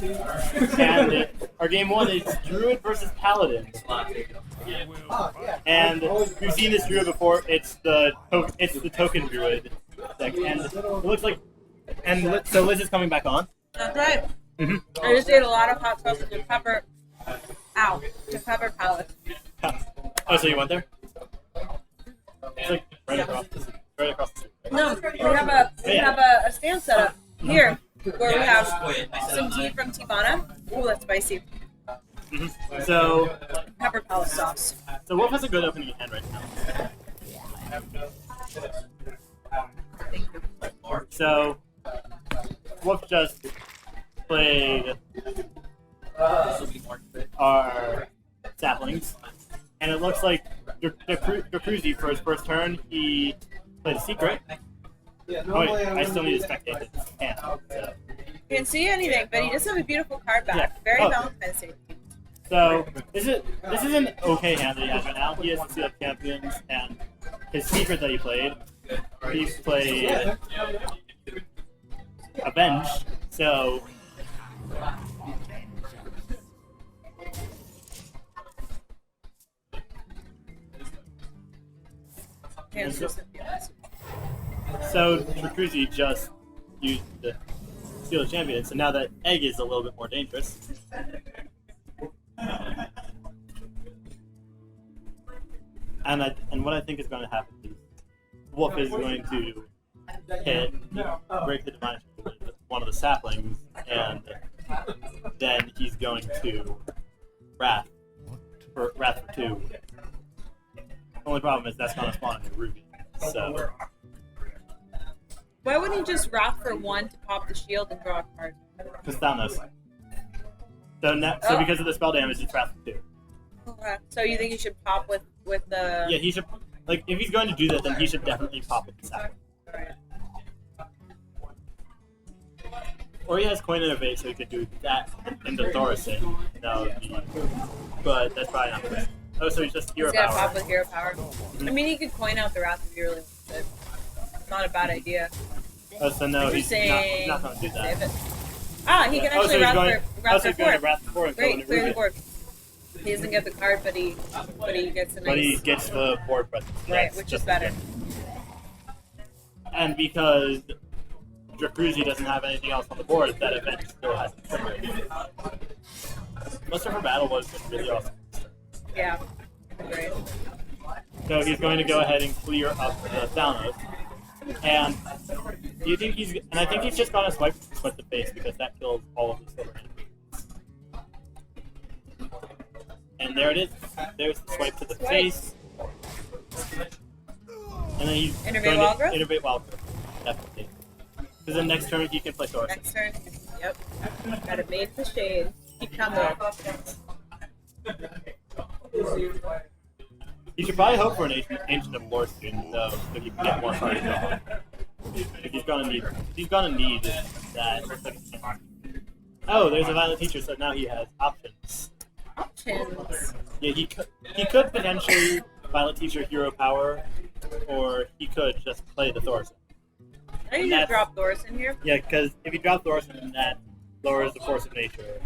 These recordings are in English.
And our game one is Druid versus Paladin. And we've seen this Druid before. It's the token Druid deck, and it looks like. And so Liz is coming back on. That's right. I just ate a lot of hot sauce to pepper. Ow, to pepper palate. Oh, so you went there? It's like right across the street. No, we have a stand set up here where we have some tea from Tivana. Ooh, that's spicy. So Pepper palate sauce. So Wolf has a good opening hand right now. So Wolf just played our saplings, and it looks like Dracruzy for his first turn he played a secret. Oh wait, I still need to spectate his hand. So. You can't see anything, but he does have a beautiful card back. Yeah. Very Valentine's Day. So this is an okay hand that he has right now. He has Seal of Champions, and his secret that he played Avenge. So Dracruzy just used the Seal of Champions, so now that Egg is a little bit more dangerous. And what I think is going to happen is Wolf is going to break the Divine Shield with one of the saplings, and then he's going to Wrath for 2. The only problem is that's going to spawn a new Ruby. So why wouldn't he just Wrath for 1 to pop the shield and draw a card? because Thanos. So because of the spell damage, it's Wrath for 2. Okay. So you think he should pop with the? Yeah, he should. Like, if he's going to do that, then he should definitely pop with the sapling. Alright. Or he has Coin Innovate, so he could do that into Thorson. That would be. But that's probably not good. Oh, so he's just Hero He's gonna Power. pop with Hero Power. I mean, he could coin out the Wrath if he really wants it. Not a bad idea. Oh, so no, he's not going to do that. Save it. Ah, he can actually Wrath for 4. Wrath for 4 and Great, go clear the into board. He doesn't get the card, but he gets a nice. But he gets the board presence. Right, which is better. And because Dracruzy doesn't have anything else on the board, that event still has to trigger. Most of her battle was really awesome. Yeah, great. So he's going to go ahead and clear up the Thanos. And do you think I think he's just going to swipe the face because that kills all of the silver enemies. And there it is. There's the swipe to the face. And then he's Innervate going to Wildgrowth? Innervate Wildgrowth. Definitely. Because then next turn he can play Thor. Next turn, yep. Got it made for shade. Keep coming. You should probably hope for an Ancient of Lore soon, though, so he can get more cards going. He's gonna need that. Oh, there's a Violent Teacher, so now he has options. Options. Yeah, he could potentially Violent Teacher Hero Power, or he could just play the Thorson. Are you gonna drop Thorson here? Yeah, because if you drop Thorson, that lowers the Force of Nature,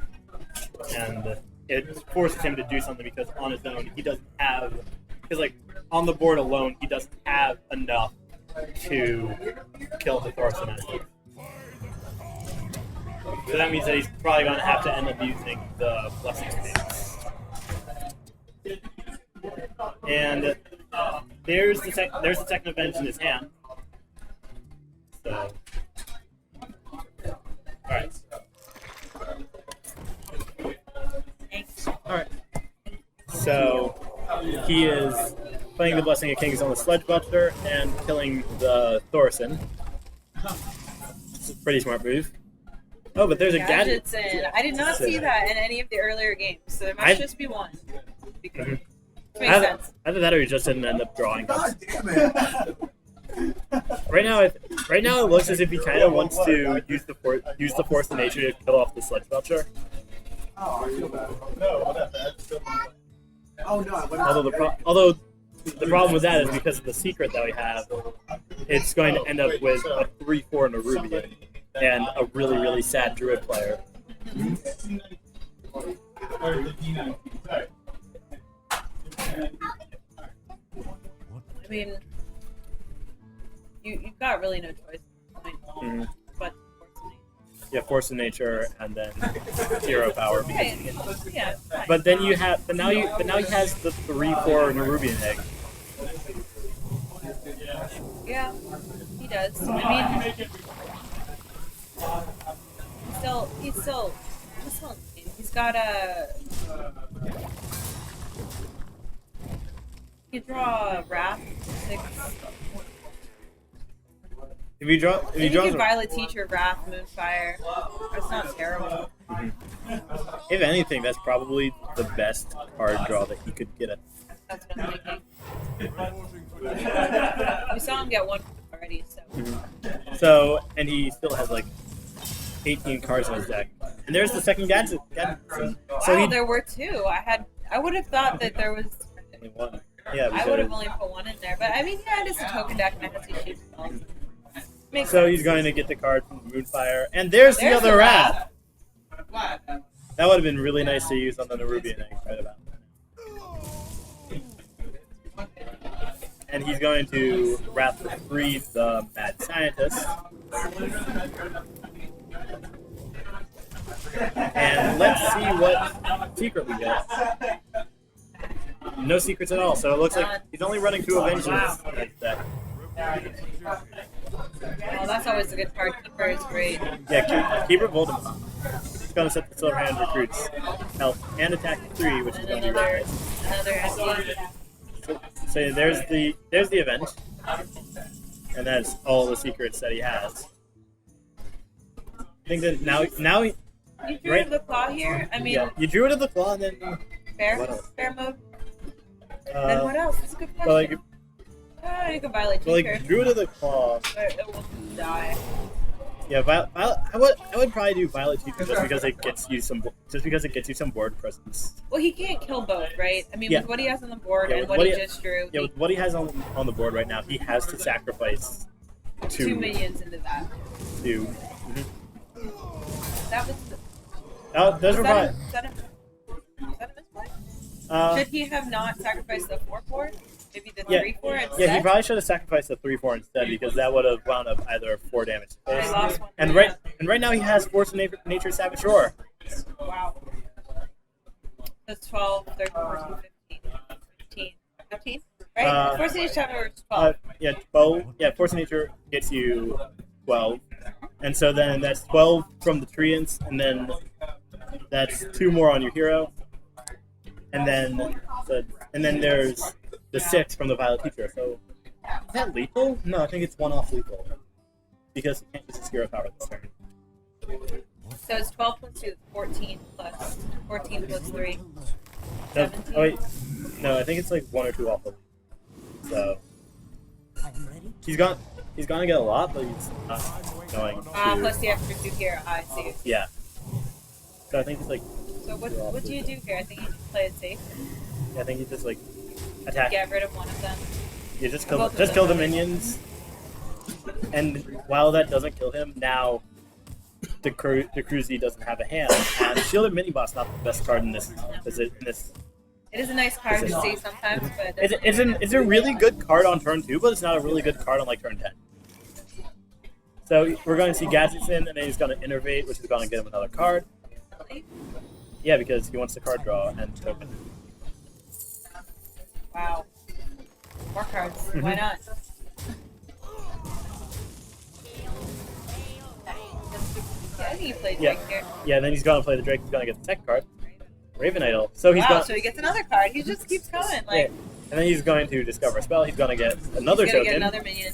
and it forces him to do something because on his own he doesn't have. Because like on the board alone, he doesn't have enough to kill the Thorson enemy. So that means that he's probably going to have to end up using the Blessing Spades. And there's the second Avenge in his hand. So, all right. Thanks. All right. So he is playing the Blessing of Kings on the Sledge Butler and killing the Thorson. It's a pretty smart move. Oh, but there's a gadget. I did not see that in any of the earlier games, so there must just be one. Makes sense. Either that or he just didn't end up drawing them. Right now it looks as if he kind of wants to use the Force of Nature to kill off the Sledge Butler. Although the problem with that is because of the secret that we have, it's going to end up with a 3/4 and a Ruby and a really, really sad Druid player. I mean, you've got really no choice at this point, but Yeah, Force of Nature, and then Hero Power. okay. Yeah. But then you have, but now he has the 3/4 Nerubian egg. Yeah, he does. I mean, he's still insane. He's got a. You draw a Wrath 6. If you draw, You can Violet Teacher, Wrath, Moonfire. That's not terrible. If anything, that's probably the best card draw that he could get. That's what I'm thinking. We saw him get one already, so. So, and he still has like 18 cards in his deck. And there's the second gadget. So Wow, there were 2. I would have thought that there was. only one. Yeah. I would have only put 1 in there, but I mean, yeah, it is a token deck, and I have to cheap spells. Makes So sense. he's going to get the card from Moonfire, and there's the other Wrath. That would have been really nice to use on the Nerubian egg right about now. And he's going to Wrath for 3 the Mad Scientist. And let's see what secret we get. No secrets at all, so it looks like he's only running 2 Avengers. Like that. Oh, that's always a good card. Keeper is great. Yeah, Keeper Voldemort. He's going to set the Silver Hand recruits health and attack 3, which is going to be really nice. Another SD. So there's the event, and that's all the secrets that he has. I think that now You drew right? the claw here? I mean, Yeah, you drew it in the claw, and then what fair else? mode. Then what else? That's a good question. Well, like, You can Violet well, Teacher, like drew it in the claw. but it will die. Yeah, I would probably do Violet Teacher just because it gets you some board presence. Well, he can't kill both, right? I mean, Yeah. with what he has on the board Yeah, and with what he what he- just drew, Yeah, with what he has on the board right now, he has to sacrifice 2 minions into that. 2. That was. Those were probably. Is that a misplay? Uh, Should he have not sacrificed the 4/4? Maybe the Yeah. 3/4 instead? Yeah, he probably should have sacrificed the 3/4 instead because that would have wound up either 4 damage. I lost one. And right now he has Force of Nature Savage Roar. Wow. That's 12, 13, 14, 15. 15? Right? Force of Nature Savage is 12. Yeah, 12. Yeah, Force of Nature gets you 12. And so then that's 12 from the Treants, and then that's 2 more on your hero. And then there's the 6 from the Violet Teacher. So is that lethal? No, I think it's 1 off lethal. Because you can't use his hero power this turn. So it's 12 plus 2, 14 plus 3. No, 17. oh wait, no, I think it's like 1 or 2 off of. So he's gonna get a lot, but he's not going to. Plus the extra 2 here. I see. Yeah. So I think it's like. So what do you do here? I think you just play it safe. Yeah, I think you just like attack. Get rid of one of them. You just kill the minions. And while that doesn't kill him, now the Dracruzy doesn't have a hand. And Shielded Mini Boss not the best card in this. It is a nice card to see sometimes, but It's a really good card on turn 2, but it's not a really good card on like turn 10. So we're going to see gadgets in, and then he's going to innervate, which is going to get him another card. Yeah, because he wants the card draw and token. Wow. More cards. Why not? I think he played Drake here. Yeah, then he's going to play the Drake. He's going to get the second card, Raven Idol. So he's so he gets another card. He just keeps coming. Like, and then he's going to discover a spell. He's going to get another he's gonna token. get another minion.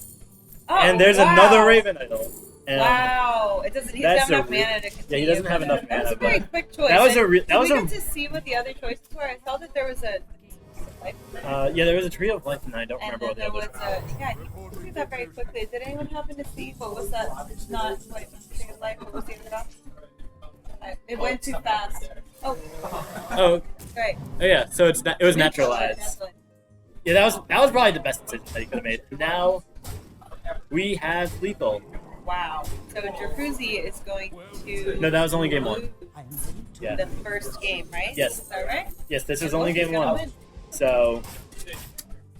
Oh, And there's another Raven Idol. And wow! It doesn't. He doesn't have enough mana to continue. Yeah, he doesn't have enough mana. That's a very quick choice. That was Did we a. get to see what the other choices were? I saw that there was a. Yeah, there was a Trio of Life, and I don't And remember then what the there others was were. a. Yeah, he did that very quickly. Did anyone happen to see what was that? It's not quite Tree of Life. What was the other option? It went too fast. Oh. Oh. Right. Oh yeah. So it was naturalized. Yeah, that was probably the best decision that he could have made. Now we have lethal. Wow. So Dracruzy is going to. No, that was only game 1. lose Yeah. The first game, right? Yes. Is that right? Yes, this is And only Wolf is game gonna 1. win. So,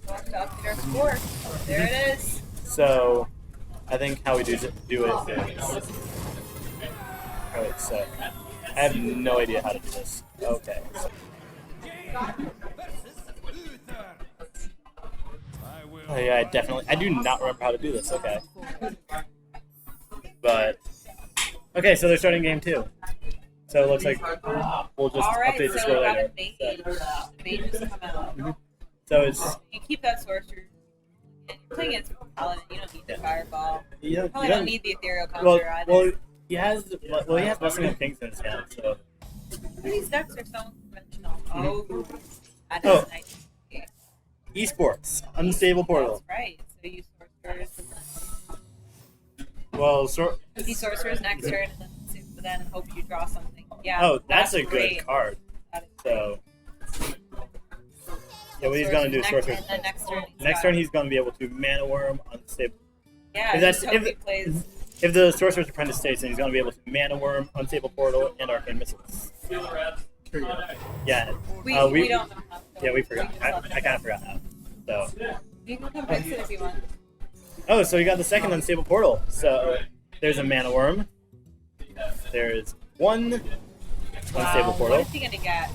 We'll have to update our score. There it is. so I think how we do it is. Alright, so I have no idea how to do this. Okay. So. Oh yeah, I do not remember how to do this. Okay. But okay, so they're starting game 2. So it looks like we'll just Alright, update the so score we got later. a mage. The mage has come out. So it's You keep that sorcerer. You're playing against Paladin, you don't need the fireball. you You don't, probably you don't don't need the ethereal well, counter either. well he has Blessing of Kings in his hand. So These decks are so conventional. Oh, that Oh. is nice. Okay. esports unstable portal. That's right. So you sorcerers, Well, you sorcerers next turn, and then hope you draw something. Yeah. oh, that's a great. good card. That is So yeah, what he's gonna do is sorcerer. And then next turn. Next turn, he's gonna be able to Mana Worm unstable. Yeah. If that's- just hope if- he plays. If the Sorcerer's Apprentice stays, then he's gonna be able to Mana Worm, Unstable Portal, and Arcane Missiles. Yeah, We don't know how. So yeah, we forgot. just I let them kind of forgot how. So. You can come fix it if you want. Oh, so you got the second Unstable Portal. So there's a Mana Worm. There's one Unstable What Portal. is he gonna get?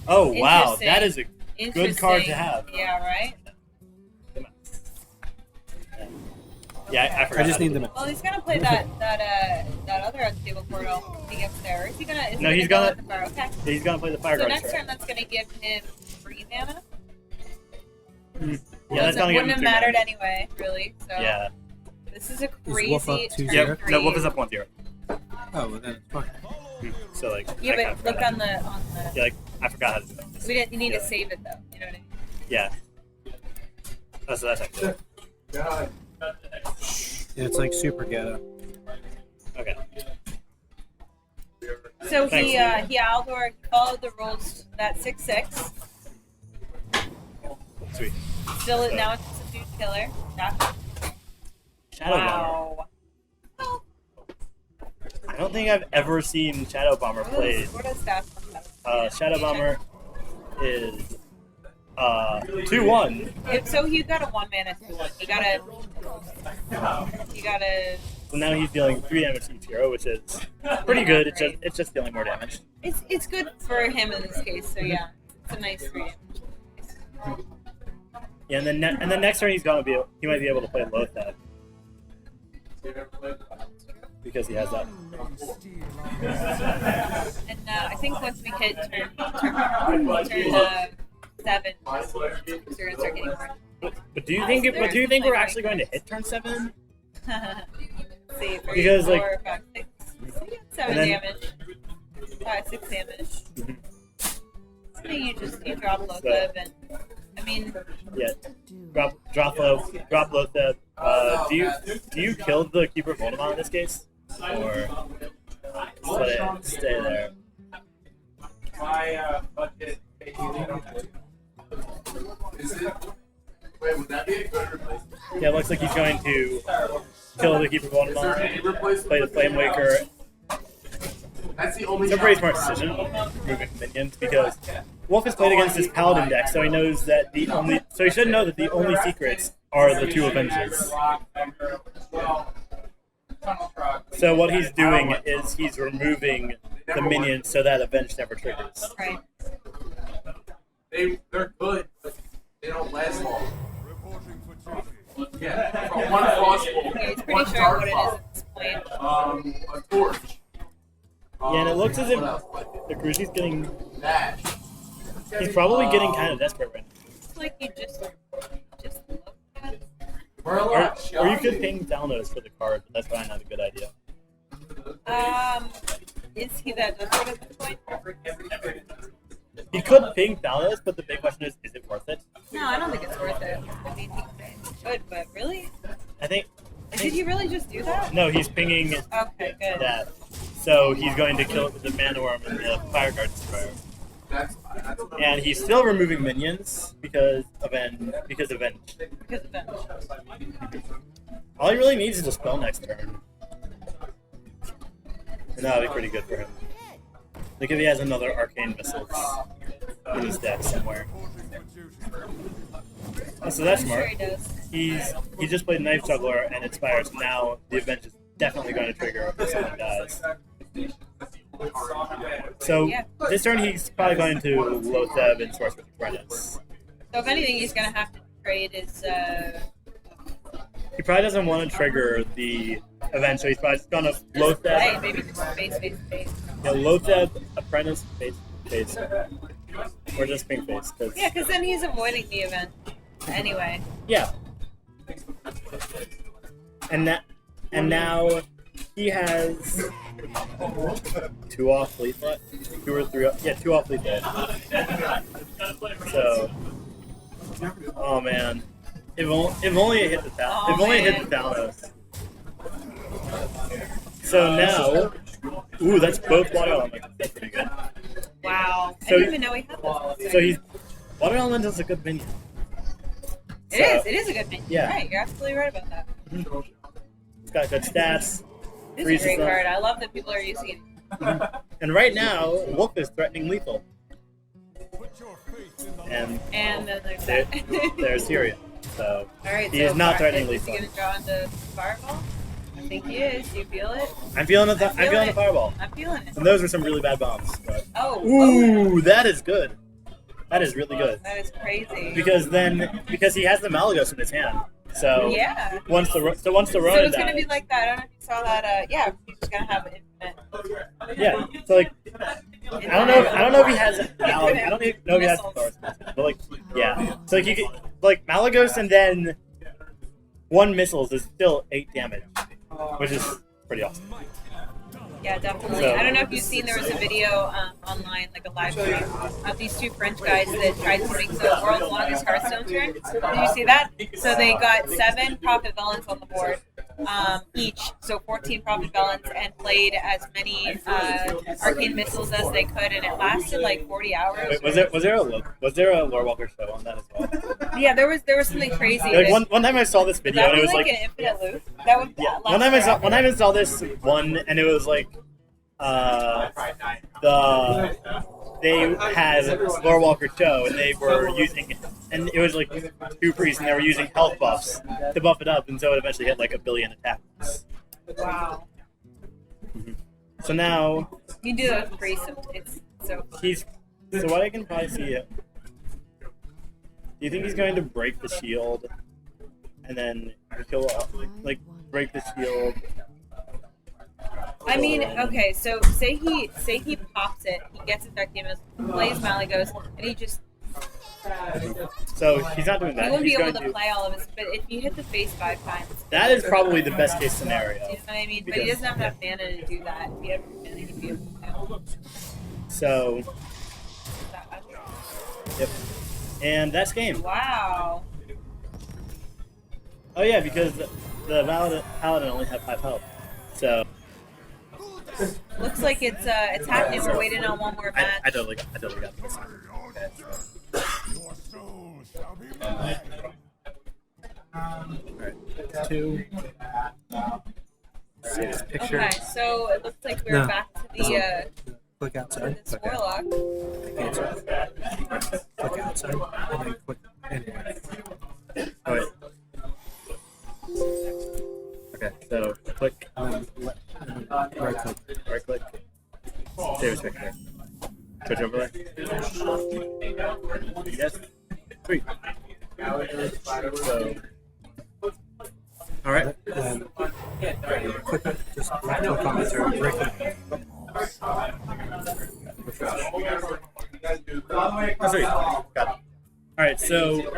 Oh wow, Interesting. that is a good card to have. Yeah, right? Yeah, I forgot. I just need them. Well, he's gonna play that other unstable portal if he gets there. Or is he gonna? Is No, he he's go gonna- with the fire? Okay. He's gonna play the Fire So Guard. next turn, that's gonna give him 3 mana. Yeah, that's It gonna give wouldn't him have 3 mattered mana. anyway, really. So Yeah. this is a Wolf up crazy 2-0? Yeah. turn 3. No, Wolf is up 1-0. Oh, well, then it's fine. So like. Yeah, I kinda but look forgot. on the. Yeah, like I forgot how to do that. We didn't. You need Yeah. to save it though. You know what I mean? Yeah. Oh, so that's actually Yeah, it's like super ghetto. okay. So Thanks. he Aldor followed the rules that 6/6. Sweet. Still now it's a dude killer. Yeah. Shadow Bomber. Wow. I don't think I've ever seen Shadow Bomber played. What is that? Shadow Bomber is 2/1. So you got a 1-mana 2/1. You got a. So now he's dealing 3 damage to each hero, which is pretty good. It's just dealing more damage. It's good for him in this case. So yeah, it's a nice 3 damage. Yeah, and then next turn he might be able to play Lothab because he has that. And I think once we hit turn 7, we're gonna start getting more. But do you think we're actually going to hit turn 7? Let's see, 3, Because, 4, like- 5, 6, 7 And then- damage. 5, 6 damage. I think you drop low So- and I mean Yeah. Drop Lothab. Do you kill the Keeper of Voldemort in this case, or just let it stay there? My budget. Is it? Wait, would that be a good replacement? Yeah, it looks like he's going to kill the Keeper of Is there any Voldemort, replacement? play the Flame Waker. That's the only. It's a pretty smart decision, moving minions, because Wolf has played against his Paladin deck, so he knows that so he should know that the only secrets are the 2 Avenges. So what he's doing is he's removing the minions so that Avenge never triggers. right. They're good, but they don't last long. Yeah, from one crossbow, Yeah, he's one pretty sure dart what it is ball, at this point. a torch. Yeah, and it looks as if What else? the Cruzy's getting. That. He's probably getting kind of desperate right It's like you just look at it. We're a now. lot Or you could ping Dalnos for the card, but that's probably not a good idea. Is he that desperate at this point? He could ping Dalnos, but the big question is it worth it? No, I don't think it's worth it. I mean, he could, but really? I think. Did he really just do that? No, he's pinging Okay, good. that. So he's going to kill it with the Mana Worm and the Fire Guard Destroyer. That's And he's still removing minions because Avenge. Because of that. All he really needs is a spell next turn. And that'll be pretty good for him. Like if he has another arcane missiles in his deck somewhere. Oh, so that's I'm smart. sure he does. He just played Knife Juggler and Inspires. Now the event is definitely going to trigger if someone dies. So Yeah. this turn he's probably going to Lotheb and Sorcerer's Apprentice. So if anything, he's gonna have to trade his. He probably doesn't want to trigger the event, so he's probably just going to Lotheb. Hey, maybe just face. Yeah, Lotheb, Apprentice, face. Or just pink face. Cause, Yeah, because then he's avoiding the event anyway. yeah. And now he has 2 off fleet left. 2 or 3 off. Yeah, 2 off fleet left. So, oh man. If only it hit the Thanos. Oh, If only it man. hit the Thanos. So now, ooh, that's both water elements. That's pretty good. Wow. I So- didn't even know he had this. So he's water element is a good minion. It is a good thing. Yeah. Right, you're absolutely right about that. It's got good stats. This is Freezes a great them. card. I love that people are using it. And right now, Wolf is threatening lethal. And And then there's there, that. there's Syria. So Alright, he so is not threatening is he lethal. gonna draw into Fireball? I think he is. Do you feel it? I'm feeling the I'm feeling it. fireball. I'm feeling it. And those are some really bad bombs. But Oh. ooh, that is good. That is really good. That is crazy. Because he has the Malagos in his hand. So Yeah. once the Ronin So it's gonna dies, be like that. I don't know if you saw that. Yeah, he's just gonna have infinite. yeah. So like I don't know if he has I don't even know if he has Missiles. but like yeah. So like you could like Malagos and then 1 missiles is still 8 damage, which is pretty awesome. Yeah, definitely. So- I don't know if you've seen, there was a video online, like a live stream, of these 2 French guys that tried to make the world's longest Hearthstone turn. Did you see that? So they got 7 Prophet Villains on the board, each, so 14 Prophet Villains, and played as many arcane missiles as they could, and it lasted like 40 hours. Wait, was there a Lore Walker show on that as well? Yeah, there was something crazy. Like that- one time I saw this video that and it would was like like an infinite loop. That would yeah. last One time forever. I saw this one and it was like they had Lore Walker show and they were using and it was like 2 priests and they were using health buffs to buff it up and so it eventually hit like 1 billion attacks. Wow. So now You do those priests, it's so so what I can probably see it. Do you think he's going to break the shield and then kill like break the shield? I mean, okay, so say he pops it, he gets Effectiveness, plays Malagos, and he just So he's not doing he that. won't be He's able going to play all of his. But if you hit the face 5 times, That is probably the best case you know scenario. what I mean. But he doesn't have enough mana to do that. If he had mana, he'd be able to. So yep. And that's game. Wow. Oh yeah, because the paladin only had 5 health. So Looks like it's happening. We're waiting on one more match. I totally got this. Okay, Alright. 2. See this picture. Okay, so it looks like we're No. back to the Click outside. this warlock. Click outside. And then click anywhere. Oh wait. Okay, so click, And then right click. right click, save as picture. Switch over there. Yes. Sweet. So, alright. Click it. Just right click on it or right click. Oh, sweet. Got it. Alright, so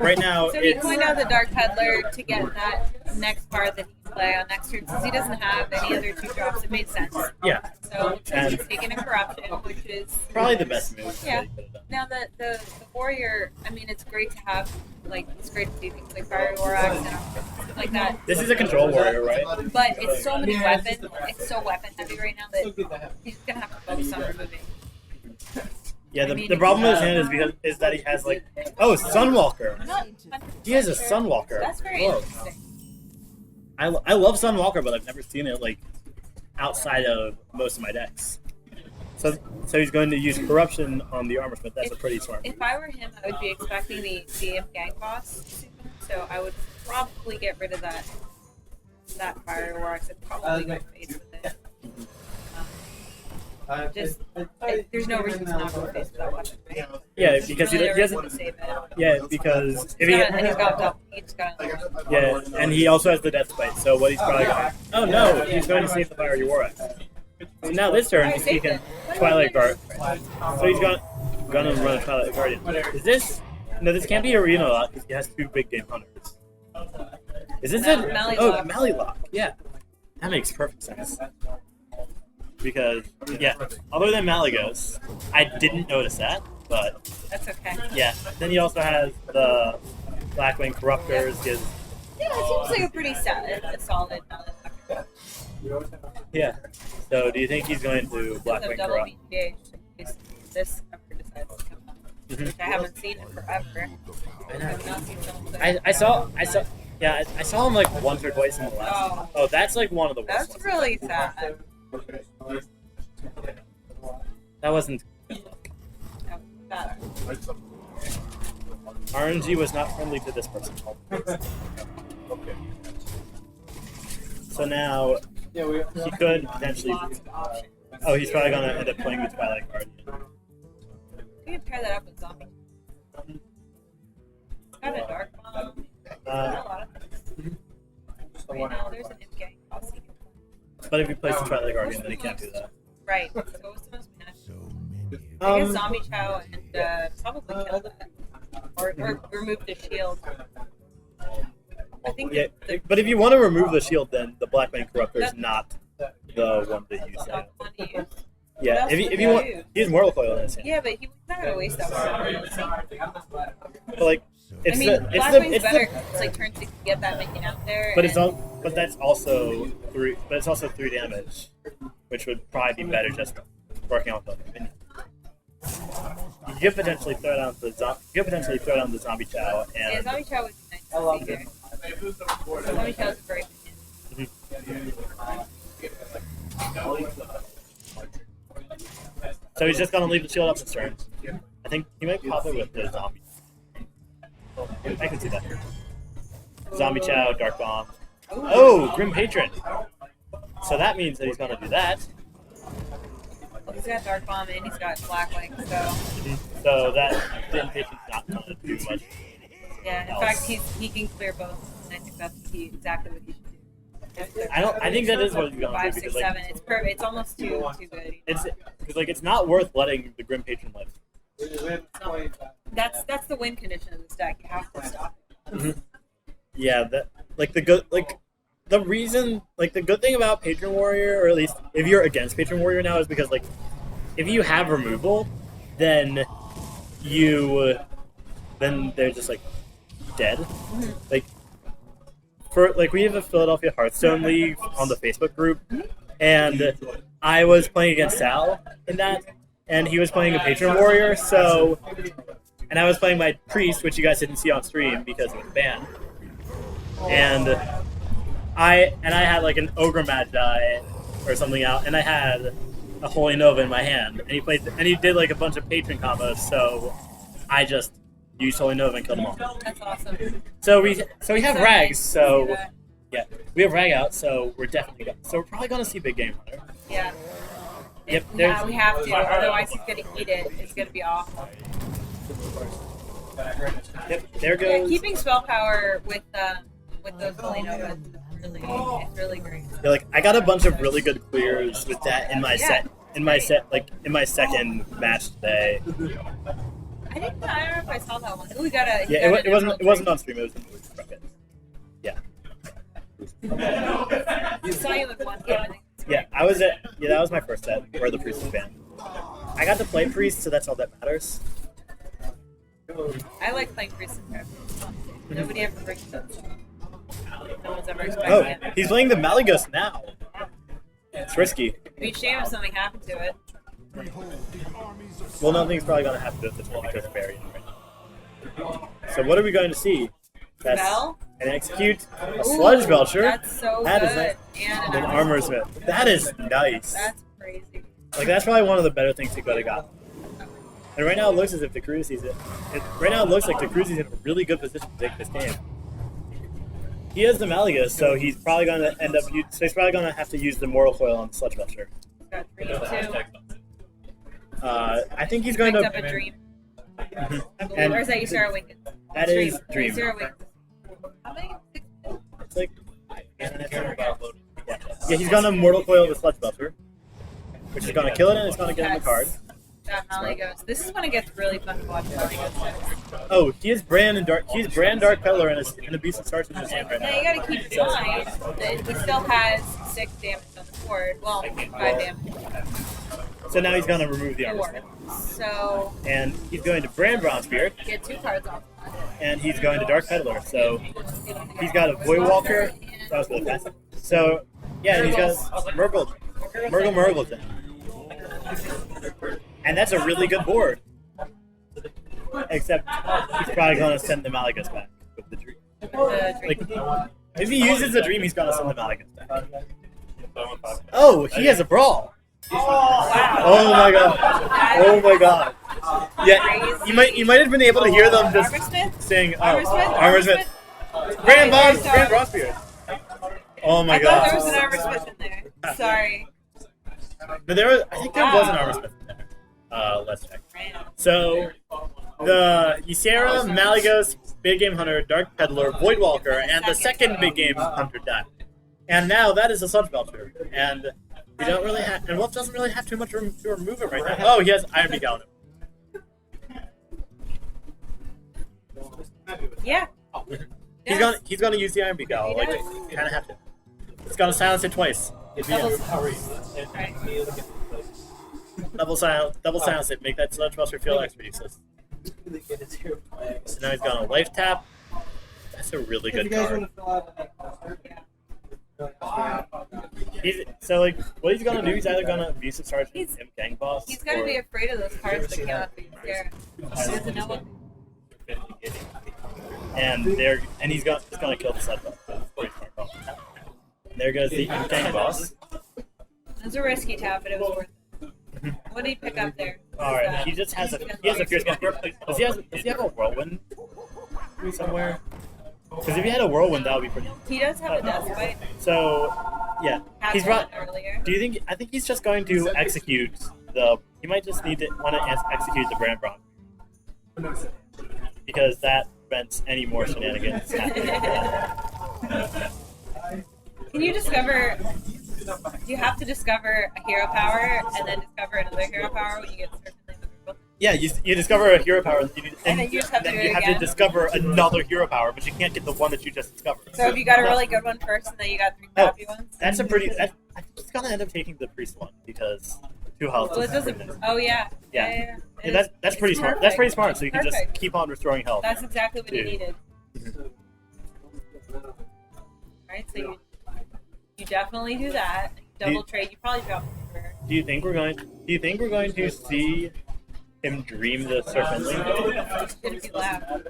right now So he it's coined out the Dark Peddler to get that next card that he can play on next turn. Since he doesn't have any other 2 drops, it made sense. yeah, So And- he's taking a corruption, which is probably the best move. Yeah. that he could have done. now the warrior. I mean, it's great to have it's great to see things like Fiery War Axe and stuff like that. This is a control warrior, right? But it's so many weapons. It's so weapon heavy right now that he's gonna have to focus on removing. Yeah, I mean, the problem with his hand is that he has like Sunwalker. Not He has a Sunwalker. That's very Whoa. interesting. I love Sunwalker, but I've never seen it like outside of most of my decks. So he's going to use Corruption on the Armor Smith. That's a pretty smart. If I were him, I would be expecting the gang boss, so I would probably get rid of that Fireworks and probably go face with it. There's no reason to not go face with that weapon. Right? Yeah, because he really doesn't. Save it. Yeah, because if And he's got double. He's got. yeah, and he also has the Death Spite. So what he's probably going. Oh no, he's going to save the Fire Yorak. So now this turn he's taking Twilight Guard. So he's gonna run a Twilight Guardian. Is this? No, this can't be Arena Lock because he has 2 big game hunters. Is this it? Mally Lock. Yeah, that makes perfect sense. Because yeah, other than Malygos, I didn't notice that, but That's okay. yeah. Then he also has the Blackwing Corruptors. Gives Yeah, it seems like a pretty solid. yeah. So do you think he's going to So Blackwing double Corrupt? BPH in case this ever decides to come out. Which I haven't seen it forever. I know. I've not seen something. I saw him like once or twice in the last. Oh, that's like one of the worst That's ones. really sad. That wasn't. That- RNG was not friendly to this person. So now he could potentially. Lots of options. Oh, he's probably gonna end up playing the Twilight Guardian. You can pair that up with zombie. Got a dark bomb. Got a lot of things. Right now, there's an in-gang boss. But if he plays the Twilight Guardian, then he can't do that. Right. So what's the most managed? I guess Zombie Chow and probably kill that. Or remove the shield. I think Yeah, the but if you want to remove the shield, then the Blackwing Corruptor is not the one to use. not the one to use. Yeah, What if else you want, would you he has Mortal Coil in his hand. Yeah, but he's not gonna waste that one. But like, it's I mean, the, it's Blackwing's the, it's better the, 'cause it's like turn 6 to get that minion out there. but it's and- all, but that's also 3. But it's also 3 damage, which would probably be better just working out the minion. You could potentially throw down the Zombie Chow Yeah, and Zombie Chow would be nice to see here. Zombie Chow is a great minion. so he's just gonna leave the shield up this turn. I think he might pop it with the zombie. I can see that. Zombie Chow, Dark Bomb. Oh, Grim Patron. So that means that he's gonna do that. Well, he's got Dark Bomb and he's got Blackwing, so So that Grim Patron's not gonna do much. yeah. In fact, he can clear both, and I think that's exactly what he should do. I think that is what he's gonna 5, do 6, because 7. It's perfect. It's almost too good. it's because it's not worth letting the Grim Patron live. That's the win condition of this deck. You have to stop it. Yeah, that the reason the good thing about Patron Warrior, or at least if you're against Patron Warrior now, is because if you have removal, then they're just dead. We have a Philadelphia Hearthstone League on the Facebook group, and I was playing against Sal in that, and he was playing a Patron Warrior, and I was playing my Priest, which you guys didn't see on stream because it was banned. And I had an Ogre Magi or something out, and I had a Holy Nova in my hand, and he did a bunch of Patron combos, so I just used Holy Nova and killed them all. That's awesome. So we have So Rags, nice to so see that. yeah, we have Rag out, so we're probably gonna see Big Game Hunter. Yeah. Yep, Yeah, we have to. Otherwise, he's gonna eat it. It's gonna be awful. Yep, there Yeah, goes. keeping spell power with those Holy Novas is really great. Yeah, I got a bunch of really good clears with that in my set. In my second match today. I don't know if I saw that one. Ooh, we got a. Yeah, it wasn't on stream. It was in the bracket. Yeah. I saw you with one game. I think. Yeah, that was my first set where the priest was banned. I got to play priest, so that's all that matters. I like playing Priest and Fair. Nobody ever brings it up. No one's ever expected Oh, it. he's playing the Malygos now. It's risky. It'd be a shame if something happened to it. Well, nothing's probably gonna happen to this one because of Barry right now. So what are we going to see? Bell? and execute a Sludge Belcher. That's so That good. is nice. And An Armor Smith. That is nice. That's crazy. Like, that's probably one of the better things he could have got. And right now it looks as if Dracruzy's right now it looks like Dracruzy's in a really good position to take this game. He has the Malagus, so he's probably going to end up. So he's probably going to have to use the Mortal Coil on the Sludge Belcher. Got 3 and 2. I think he's going Picked to. up a dream. And Or is that Ysera Wicked? that is Dream. Ysera Wicked. How many? It's like. Yeah, he's going to Mortal Coil the Sludge Belcher, which is going to kill it and it's going to get him a card. That Malygos. This is when it gets really fun to watch Malygos. Oh, he is Brand and Dark. He's Brand Dark Peddler and an Beast of Stars in his hand right Now now. you gotta keep in mind that he still has 6 damage on the board. Well, 5 damage. So now he's going to remove the Armor 4. Smith. So And he's going to Brand Bronze Spirit, get 2 cards off. and he's going to Dark Peddler. So he's got a Void Walker. That was really fast. So, yeah, and he's got Murgleton. And that's a really good board. Except he's probably going to send the Malagus back with the Dream. Like, if he uses the Dream, he's going to send the Malagus back. Oh, he has a Brawl. Oh my god. Oh my god. Yeah, you might have been able to hear them just Armor Smith? saying, Armor Smith? Grand Bronze Spirit. Oh my I thought god. there was an Armor Smith in there. Sorry. But I think there was an Armor Smith in there. Let's check. So, the Ysera, Malygos, Big Game Hunter, Dark Peddler, Void Walker, and the second Big Game Hunter died. And now that is a Sludge Belcher. And we don't really have, and Wolf doesn't really have too much room to remove it right now. Oh, he has Iron Beak out. Yeah. He's gonna use the Iron Beak Owl. Like, kind of have to. It's gonna silence it twice. Double silence it. Make that Sludge Belcher feel extra useless. So now he's gonna Life Tap. That's a really good card. So like, what he's gonna do? He's either gonna Abusive Charge him Gang Boss. He's gonna be afraid of those cards that cannot be there. He doesn't know what. And he's gonna kill the Sludge Belcher. There goes the Gang Boss. It was a risky tap, but it was worth it. What did he pick up there? All right, he has a Fierce Camper. Does he have a Whirlwind somewhere? Because if he had a Whirlwind, that would be pretty. He does have a Death Fight. So, yeah, Had he's one brought. earlier. Do you think? I think he's just going to execute the. He might just want to execute the Brand Bronze because that prevents any more shenanigans happening. Can you discover? You have to discover a hero power and then discover another hero power when you get certain things. Yeah, you discover a hero power, And then you just have to do it you have again. to discover another hero power, but you can't get the one that you just discovered. So if you got a really good one first, and then you got 3 crappy ones. That's a pretty. I think he's gonna end up taking the priest one because 2 health. Well, it doesn't. Oh yeah. Yeah. It That's is- pretty it's smart. perfect. That's pretty smart. So you can just Perfect. keep on restoring health. That's exactly what he Dude. needed. Alright, so you definitely do that. Double trade. You probably drop for. Do you think we're going to see him dream the Serpent Link? It's gonna be loud.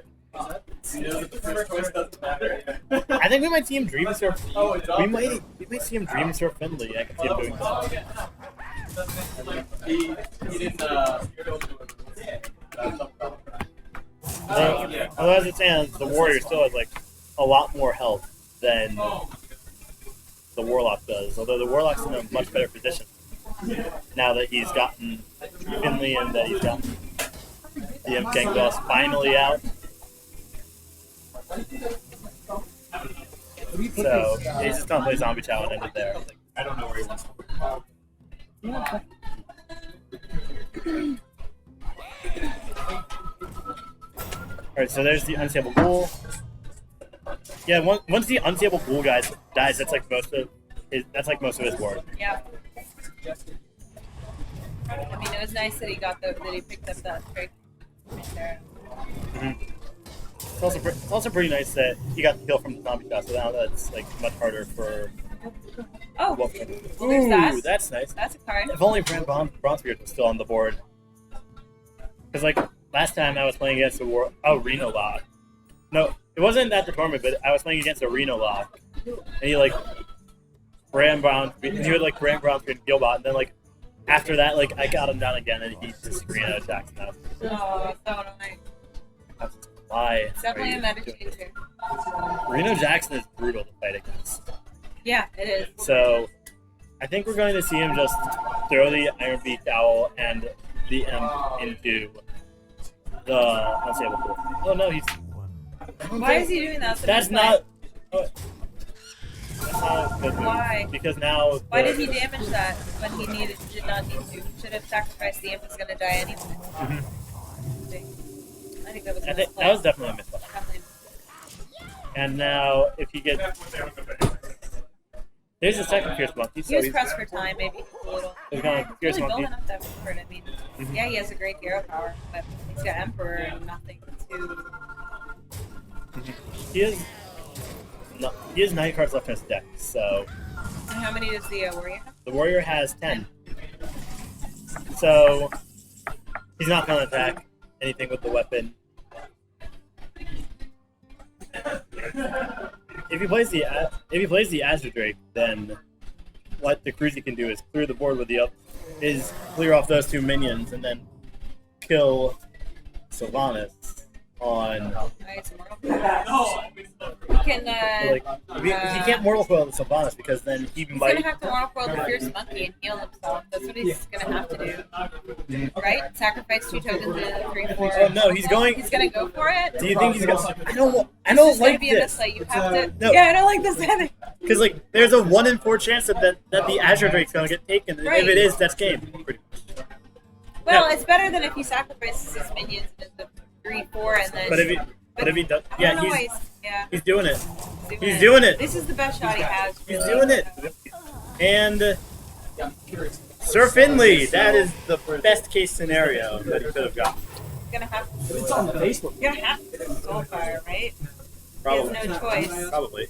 I think we might see him dream Sir. We might see him dream Sir Finley. I can see him doing that. He didn't. Although as it stands, the Warrior still has like a lot more health than the Warlock does. Although the Warlock's in a much better position now that he's gotten Finley and that he's gotten the Imp Gang Boss finally out. So yeah, he's just gonna play Zombie Chow and end it there. I don't know where he wants to. Alright, so there's the Unstable Ghoul. Yeah, once the Unstable Ghoul dies, that's like most of his board. Yeah. I mean, it was nice that he picked up that trick right there. Mm-hmm. It's also pretty nice that he got the kill from the Zombie Chow, so now that's like much harder for. Oh, Wolf. well, there's that. Ooh, that's nice. That's a card. If only Bronze Spirit was still on the board. Because like last time I was playing against the Reno Lot. No, It wasn't at the tournament, but I was playing against a Reno lock, and he like ran brown. He would like ran brown screen Gilbot, and then like after that, like I got him down again, and he just Reno attacks now. Oh, so annoying. Why? It's definitely a are you meta doing changer. this? Reno Jackson is brutal to fight against. Yeah, it is. So I think we're going to see him just throw the Iron Beak Owl and the Imp into the unstable pool. Oh no, he's. Why is he doing that? That's not. Oh, that's not a good move. Why? Because now. Why did he damage that when he did not need to? Should have sacrificed the imp was going to die anyway. I think that was. That was definitely a misplay. And now, if he gets. There's a second Fierce Monkey. He was pressed for time, maybe a little. He's going to Fierce Really Monkey. building up that effort. I mean, yeah, he has a great hero power, but he's got Emperor and nothing to. He has 9 cards left in his deck, so. And how many does the warrior have? The warrior has 10. So he's not going to attack anything with the weapon. If he plays the Azure Drake, then what the Dracruzy can do is clear the board with the clear off those 2 minions and then kill Sylvanas on. Nice, he can. He can't Mortal Coil the Sylvanas because then he He's might. gonna have to Mortal Coil the Fierce Monkey and heal himself. That's what he's gonna have to do, right? Sacrifice 2 tokens in the 3/4. Oh no, he's going. He's gonna go for it. Do you think he's gonna? I don't This is gonna like be a this. misplay. You have to. No. Yeah, I don't like this either. Because like, there's a 1 in 4 chance that the Azure Drake's gonna get taken. And Right. if it is, that's game. Pretty much. Well, Yeah. it's better than if he sacrifices his minions in the 3/4 and then. But if he does, I yeah, don't know why he's doing it. he's He's doing it. This is the best shot he has. He's really. doing it. And Sir Finley, that is the best case scenario that he could have gotten. He's gonna have to. It's on the Facebook. You're gonna have to Soulfire, right? Probably. He has no choice. Probably.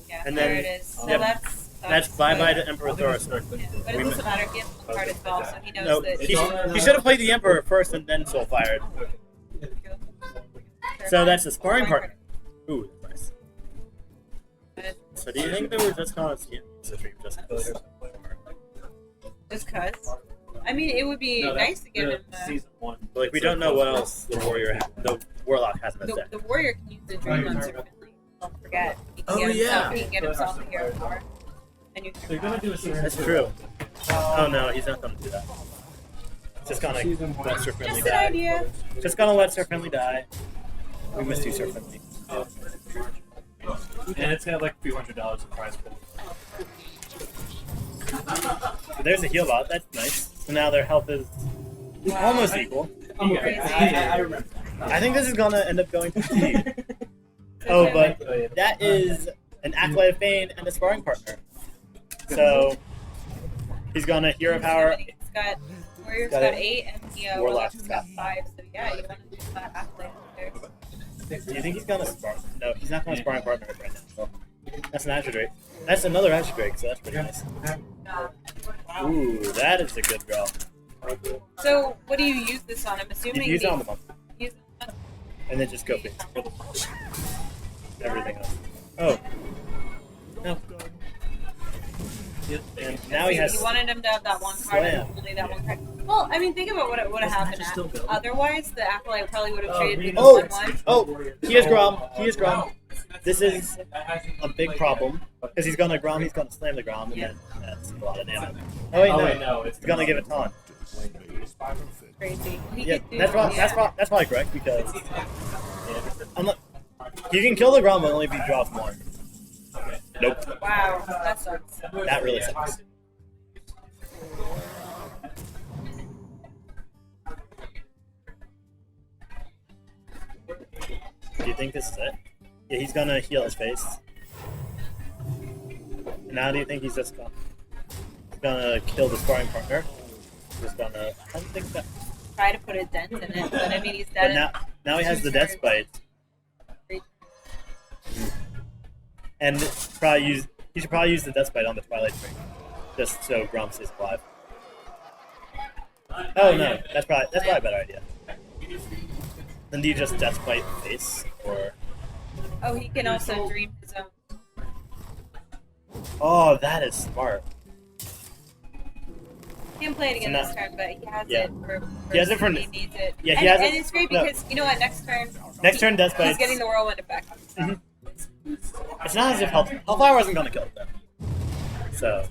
Yeah, And there then- it is. So yep. that's Bye bye good. to Emperor Thoris. Yeah, but it doesn't matter. Give him the card as well, so he knows No, that. he should have played the Emperor first and then Soul Fired. So that's a sparring partner. Ooh, that's nice. So do you think they were just going to see it? Just cause. I mean, it would be nice to give him. Season 1. Like we don't know what else the Warlock has in his deck. The warrior can use the dream on Sir Finley. Don't forget. He can Oh, get himself, yeah. He can get himself a hero power. And you They're gonna do a season. That's true. Oh no, he's not going to do that. Just gonna let Sir Finley Just an die. idea. Just gonna let Sir Finley die. We missed you, Sir Finley. And it's got like a few $100 in prize pool. So there's a heal bot. That's nice. So now their health is almost equal. I'm okay. I remember. I think this is gonna end up going to Steve. Oh, but that is an Acolyte of Fane and a sparring partner. So he's gonna hero power. He's got warrior's Got got it. 8 and the Warlock's warlock's got 5. So yeah, you want to do that athlete there. Do you think he's gonna spar? No, he's not gonna sparring partner it right now. So that's an Azure Drake. That's another Azure Drake, so that's pretty nice. Ooh, that is a good draw. So what do you use this on? I'm You assuming can use it on the month, use it on- and then just go fix everything else. Oh. No. And now he has. You wanted him to have that one card Slam. and only that one card. Well, I mean, think about what would have happened. Otherwise, the Acolyte probably would have traded me Oh, 1/1. oh, he has Grom. He has Grom. This is a big problem because he's gonna Grom. He's gonna slam the Grom, and then that's a lot of damage. Oh wait, no, it's he's gonna give it taunt. Crazy. He Yeah, could do- that's probably correct because you can kill the Grom but only if he draws 1. Nope, Wow, that sucks. that really sucks. Do you think this is it? Yeah, he's gonna heal his face. Now do you think he's just gonna kill the sparring partner? Just gonna. I don't think that. Try to put a dent in it, but I mean, he's But dead. now he has the death spite, and he should probably use the death spite on the Twilight Drink, just so Grom stays alive. Oh no, that's probably a better idea. Then do you just death spite face or? Oh, he can also dream his own. Oh, that is smart. He can play it again So this turn, but he has yeah. it for He has it for- he needs it. yeah, and, he has and it- it's great no. because you know what? Next turn, Death he's Bites. getting the whirlwind effect. It's not as if Hellfire wasn't going to kill it though. So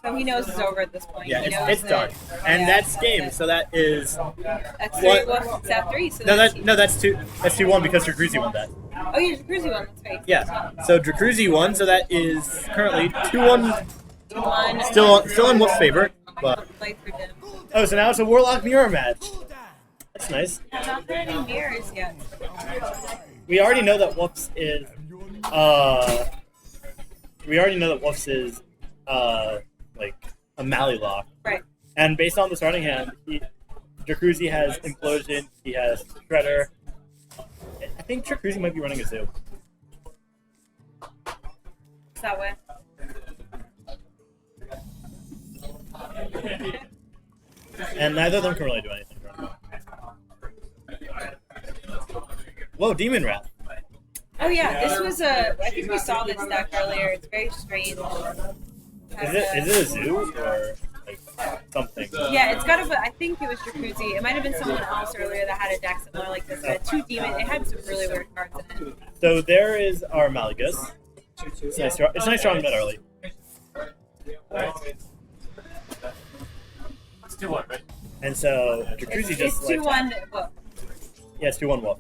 So he knows it's over at this point. yeah, He knows it's done, and yeah, that's game. it. So that is That's what- 3. Well, it's at 3. So no, that's that's 2-1 because Dracruzy won that. Oh, yeah, Dracruzy one. That's right. Yeah, so Dracruzy won, so that is currently 2-1. One. Still in Wolf's favor, but Play through them. oh, so now it's a Warlock mirror match. That's nice. I've not heard any mirrors yet. We already know that Wolf's is like a Mallylock. Right. And based on the starting hand, Dracruzy has Implosion, he has Shredder. I think Dracruzy might be running a Zoo. It's that way. And neither of them can really do anything. Whoa, Demon Wrath. Oh yeah, this was a. I think we saw this deck earlier. It's very strange. Is it a Zoo or like something? Yeah, it's got a. I think it was Dracruzy. It might have been someone else earlier that had a deck similar like this. It had 2 demons. It had some really weird cards in it. So there is our Malagus. It's nice drawing that early. It's 2-1, right? And so Dracruzy just It's 2-1. Well, yeah, it's 2-1 Wolf.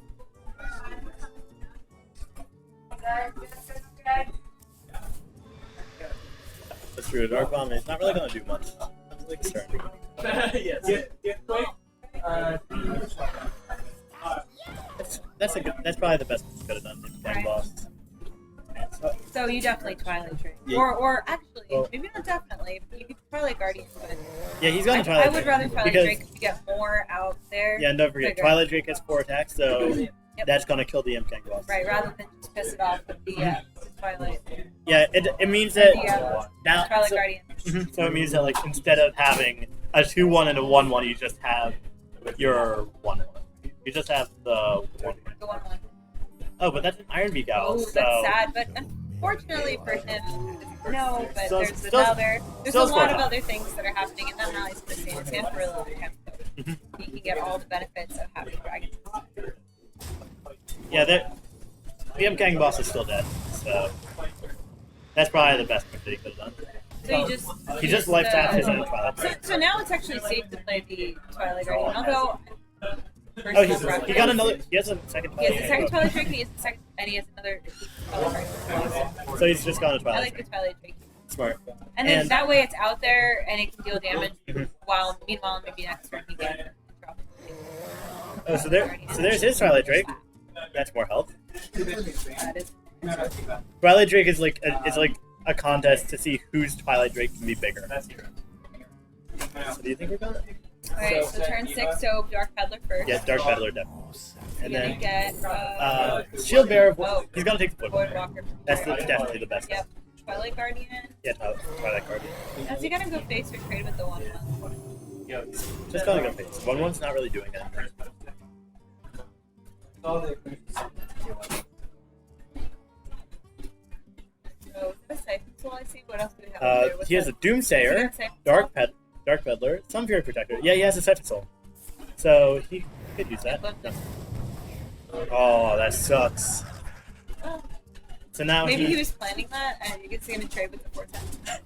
Let's do a Dark Bomb. It's not really going to do much. It's like a turn. Yes. That's probably the best we could have done in Gang Boss. so you definitely Twilight Drake. Yeah. Or actually, Well- maybe not definitely. You could Twilight Guardian, but Yeah, he's going to Twilight I would Drake. rather Twilight because, Drake to get more out there. Yeah, and don't forget, Bigger. Twilight Drake has 4 attacks, so Yep. that's going to kill the Gang Boss. Right, rather than just piss it off with the Twilight. Yeah, it means that The now. Twilight So, Guardian. so it means that like instead of having a 2-1 and a 1-1, you just have your 1-1. You just have the 1-1. The 1-1. Oh, but that's an Iron Beak Owl. Oh, so that's sad, but unfortunately for him, no. But Still- there's still- another. There's still a lot score of time. other things that are happening, and then now he's going to stay in his hand for a little bit. Mhm. He can get all the benefits of having dragons. Yeah, the Gang Boss is still dead, so that's probably the best move that he could have done. So you just He just life tapped his own Twilight. So now it's actually safe to play the Twilight Guardian, although. Oh, Personal he got another. He has a second. He has the Twilight. second Twilight Drake, and he has the second, and he has another Twilight Guardian. So he's just gone to I Twilight. like the Twilight Drake. Smart. And then And- that way it's out there and it can deal damage. Mhm. While meanwhile maybe next turn he can drop. Oh, so there's his Twilight Drake. That's more health. That is. Twilight Drake is like a contest to see whose Twilight Drake can be bigger. So do you think we're gonna? Alright, so turn 6, so Dark Peddler first. Yeah, Dark Peddler definitely. And You're gonna then get Shield Bearer. Oh. He's gonna take the foot. Void Walker. That's definitely the best. Yep. Twilight Guardian. Yeah, Twilight Guardian. Is he gonna go face or trade with the 1-1? Just gonna go face. 1-1's not really doing anything. So the Siphon Soul I see. What else do we have? over there? What's He has a that? Doomsayer, Is he gonna Dark Peddler, some Fury Protector. Yeah, he has a Siphon Soul. So he could use that. Oh, that sucks. Oh, So now maybe he was planning that, and you he's gonna trade with the 410.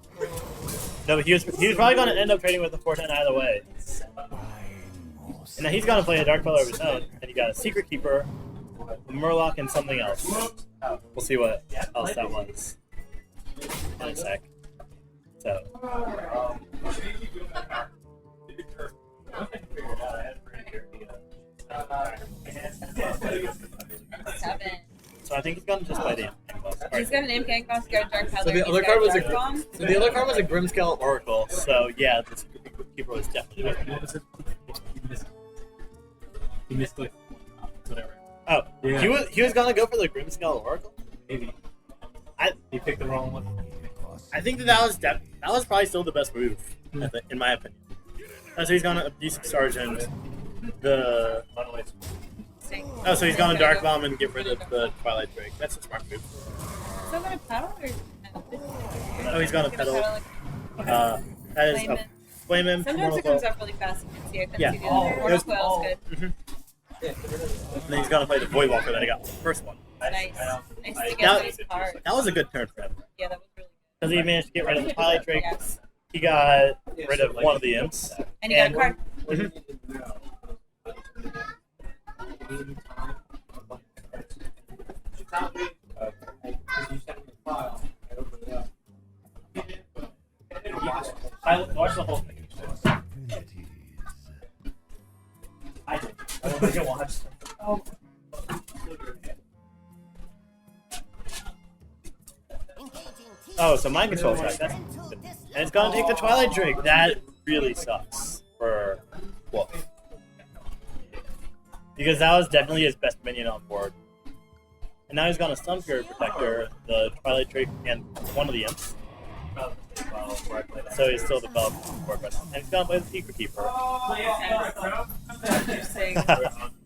No, but he was probably going to end up trading with the 410 either way. And now he's going to play a Dark Peddler of his own, and he got a Secret Keeper, a Murloc, and something else. We'll see what else that was in a sec. So, 7. so I think he's going to just play the Gang Boss. He's got an Imp Gang Boss, got a Dark Peddler. So the he's other got card was Dark a Bomb. So the other card was a Grimscale Oracle. So yeah, the Secret Keeper was definitely. He missed like whatever. Oh, Yeah. he was gonna go for the Grimscale Oracle. Maybe. I He picked the wrong one. I think that was probably still the best move, in my opinion. So he's gonna Abuse Sergeant, the Interesting. Oh, so he's gonna Dark Bomb and get rid of the Twilight Drake. That's a smart move. Is that gonna paddle or no? Oh, he's gonna pedal. That is Flame a it. Flame him. Sometimes it comes up really fast. You can see. I couldn't see the other. Mortal Coil's good. And then he's gonna play the Void Walker that I got the first one. Nice. Nice to get Now- those cards. That was a good turn for him. Yeah, that was really Because he managed to get rid of the Twilight Drake. Yes. He got rid of one of the imps. good. And you got a card. I watched the whole thing. I did. I don't think I watched. Oh, so mind control attack. That's good. And it's gonna take the Twilight Drake. That really sucks for Wolf. Because that was definitely his best minion on board. And now he's gonna Stun Spirit Protector, the Twilight Drake, and one of the imps. So he's still developed board press. And he's gonna play the Secret Keeper. Interesting.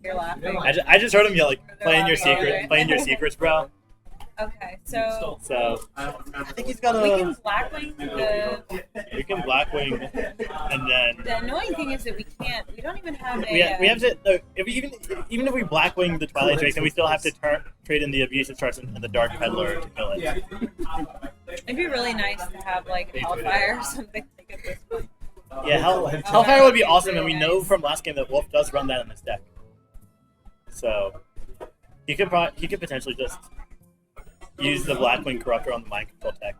You're laughing. I just heard him yell like, playing your secrets, bro. Okay, so So I think he's we gonna. can Blackwing the. We can Blackwing, and then The annoying thing is that we can't. We don't even have a. we have to. No, if we even if we Blackwing the Twilight Drake, then we still have to trade in the Abusive Charts and the Dark Peddler to kill it. It'd be really nice to have like Hellfire or something like at this point. Yeah, Hellfire would be awesome, and we know from last game that Wolf does run that in his deck. So he could potentially just use the Blackwing Corruptor on the Mind Control tech.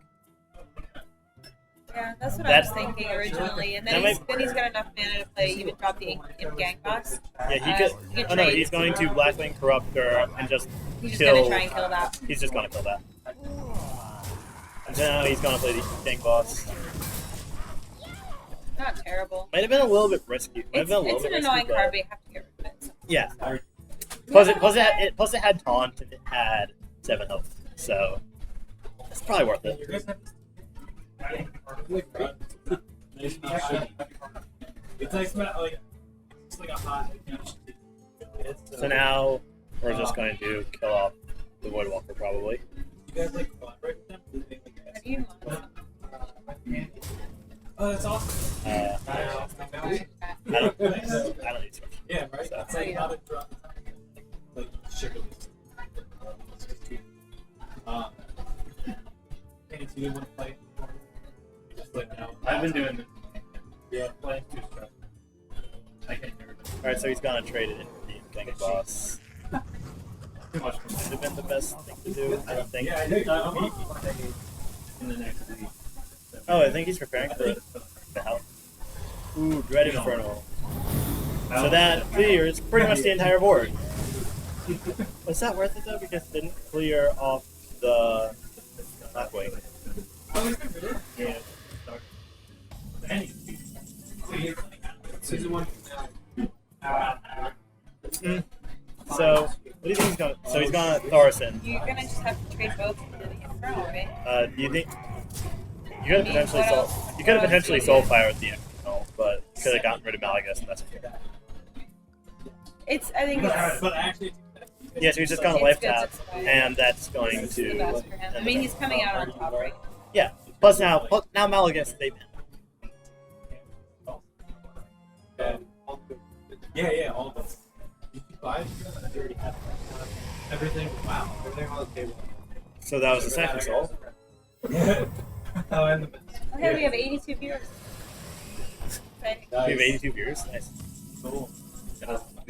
Yeah, that's what I was thinking originally, and then that he's got enough mana to play even drop the Imp Gang Boss. Yeah, he could. He could Oh no, trade. he's going to Blackwing Corruptor and just He's just kill. gonna try and kill that. He's just gonna kill that. And now he's gonna play the Gang Boss. Not terrible. Might have been a little bit risky. It's an annoying card, but you have to get rid of it. Yeah. Plus it had taunt and it had 7 health, so it's probably worth it. So now we're just going to kill off the Void Walker probably. Have you Oh, that's awesome. I don't need to. Yeah, right. So. It's like not a drop. Like sugar. Anything you want to play? Just let me know. I've been doing it. Yeah. Playing too stressful. I can't hear it. Alright, so he's gonna trade it in for the Gang Boss. Too much would have been the best thing to do, I don't think. Yeah, I know. In the next week. Oh, I think he's preparing for the health. Ooh, Dread Inferno. So that clears pretty much the entire board. Was that worth it though? Because it didn't clear off the Blackwing. Yeah. Season 1. So, what do you think he's going to... So he's going to Thorson. You're gonna just have to trade both into the Infernal, right? Do you think... You could have potentially Soulfire with the Infernal, but you could have gotten rid of Malagus and that's okay. I think it's. But actually, Yeah, so he's just going to life tap, and that's going It's the to... best for him. I mean, he's coming out on top right now. Yeah, plus now Malagus, they... yeah, all of us. Everything. Wow, everything on the table. So that was the second soul. Oh, and the best. Okay, we have 82 viewers. Okay. We have 82 viewers. Nice. Cool.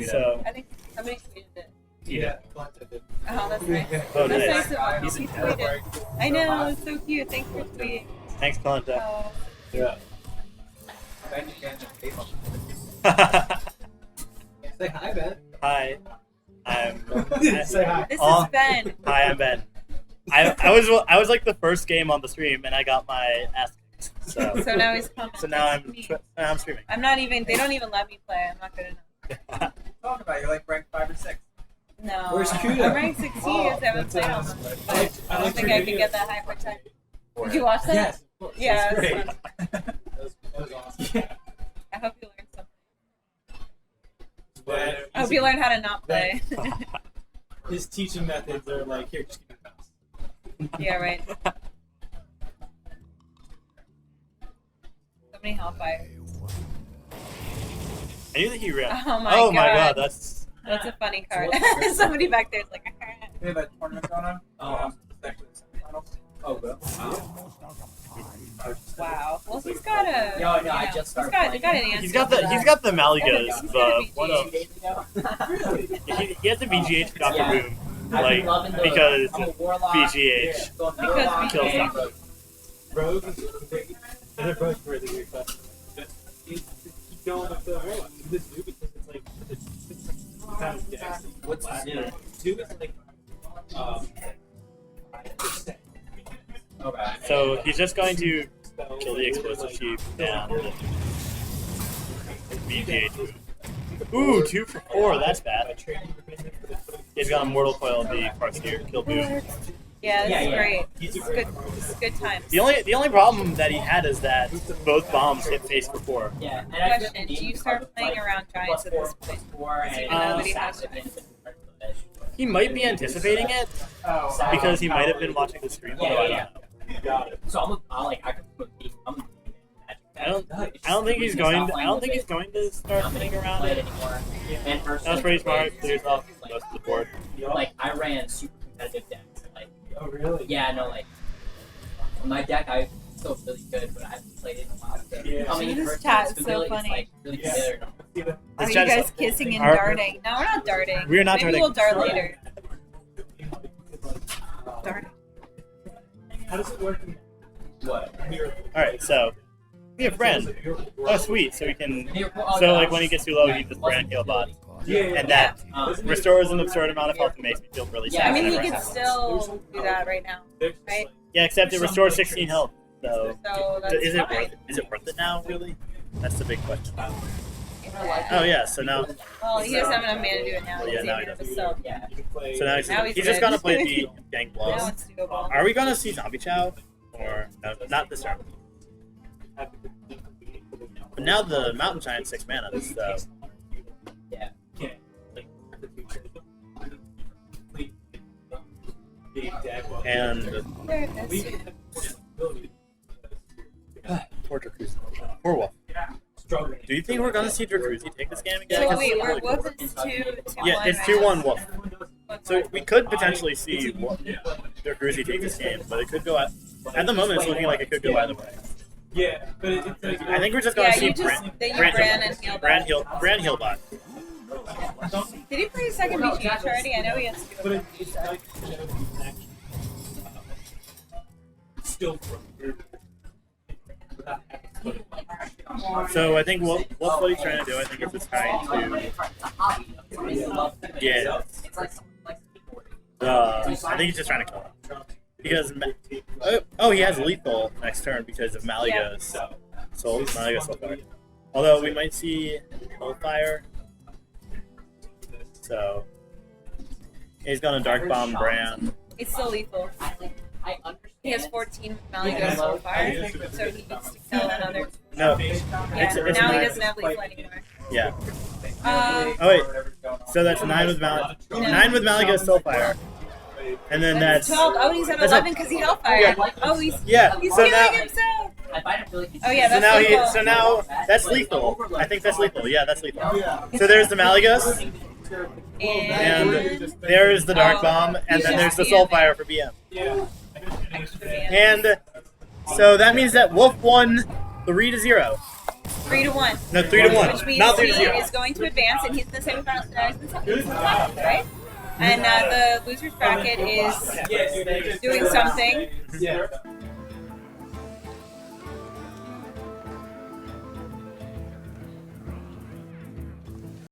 So, I think somebody tweeted it. Yeah. Oh, that's nice. Oh, That's nice. nice of him. He tweeted. I know, it's so cute. Thanks for tweeting. Thanks, Conta. Oh, Yeah. Say hi, Ben. Hi. Say hi. this Oh. is Ben. Hi, I'm Ben. I was like the first game on the stream, and I got my ass kicked. So So now he's coming. so now I'm streaming. I'm not even. They don't even let me play. I'm not good enough. Talk about you're like ranked 5 or 6. No. Where's Cuda? I'm ranked 16. I haven't played on them. But I don't think I could get that high protect. Did you watch that? Yes. Yeah, That's it's great. fun. That was awesome. I hope you learned something. But, Oh, Hope you learn how to not play. His teaching methods are like, here, just give me a mouse. Yeah, right. So many Hellfire. I knew that he ran. Oh my my God. god, that's. That's a funny card. Somebody back there's like, We have a tournament going on. It's actually the semifinals. Oh, well. wow. Well, he's got a. No, you know, I just started he's got an answer. He's got the Malagos. He's got a One of he has the BGH got Yeah. the room, I've like been loving those. because I'm a warlock. BGH. Because kills BGH. stuff. Rogue is great. And they're both really weird questions. Keep going with the roll. Do this zoo because it's like it's kind of dex. What's new? Zoo is like 5%. Okay. So he's just going to kill the explosive sheep and BGH. Ooh, 2 for 4. That's bad. He's got a mortal coil of the Farseer. Kill boom. Yeah, this Yeah, is yeah. great. This is good. This is good times. The only problem that he had is that both bombs hit face for 4. Yeah. And I Question: do you start playing around giants at this point? He might be anticipating it because he might have been watching the stream. Yeah, although I yeah, don't know. So I can put I don't think he's going to start playing around it. anymore. And That's pretty smart. Clears off most of the board. Like I ran super competitive decks. Like Oh, really? yeah, no, like my deck I still really good, but I haven't played it in a while. So Yeah. coming in This person, chat it's is really, so it's, funny. like, really Yeah. considered. Are you chat is- guys kissing and Our- darting? No, we're not darting. We're not Maybe darting. we'll dart later. Darting. How does it work? What? Alright, so we have friend. Oh, sweet. So we can. Oh, So no, like when he gets too low, he just brand heal bot, Yeah. and that restores an absurd amount of health and makes me feel really Yeah, sad. I mean, he whenever it could happens. still do that right now, right? Yeah, except it restores 16 health. So So that's is it fine. worth it now? Really? That's the big question. Yeah. Oh yeah. So now Well, he doesn't have enough mana to do it now. Oh, yeah, He's now he aiming doesn't. himself. Yeah. now Now he's just gonna play the gank Now blows. it's doable. Are we gonna see Zombie Chow or no? Not this turn. But now the Mountain Giant 6 mana. So Yeah. and There it is. poor Dracruzy. Poor Wolf. Do you think we're gonna see Dracruzy take this game again? So 'Cause wait, it's we're really cool. Wolf is 2-1. Yeah, it's right? 2-1 Wolf. So we could potentially see Dracruzy take this game, but it could go at the moment. It's looking like it could go either way. Yeah, but it's like I think we're just gonna Yeah, see you just that you ran and healed Brand up. Hill, Brand Hill bot. Did he play second BGH already? I know he has to but do it. it's like still So I think what he's trying to do, I think is just trying to yeah. I think he's just trying to kill him because he has lethal next turn because of Malagos. So Malagos Soulfire. Although we might see Hellfire. So he's gonna Dark Bomb Bran. It's still lethal. He has 14 Malagos so far, so he needs to kill another. No, Yeah, it's now he nine. doesn't have lethal anymore. Yeah. Uh, Oh wait. So that's 9 with Malagos Soulfire. And then that's 12. Oh, he's at that's 11 because he hellfire. Yeah. Oh, he's yeah. he's So killing now himself. Oh yeah, so that's now lethal. so now that's lethal. I think that's lethal. Yeah, that's lethal. So there's the Malagos, and there's the Dark Bomb, and then there's the Soulfire for BM. And so that means that Wolf won 3-0. 3-1. No, 3-1. Which means Not he 3-0. is going to advance, and he's in the semifinals tonight, right? And the losers bracket is doing something.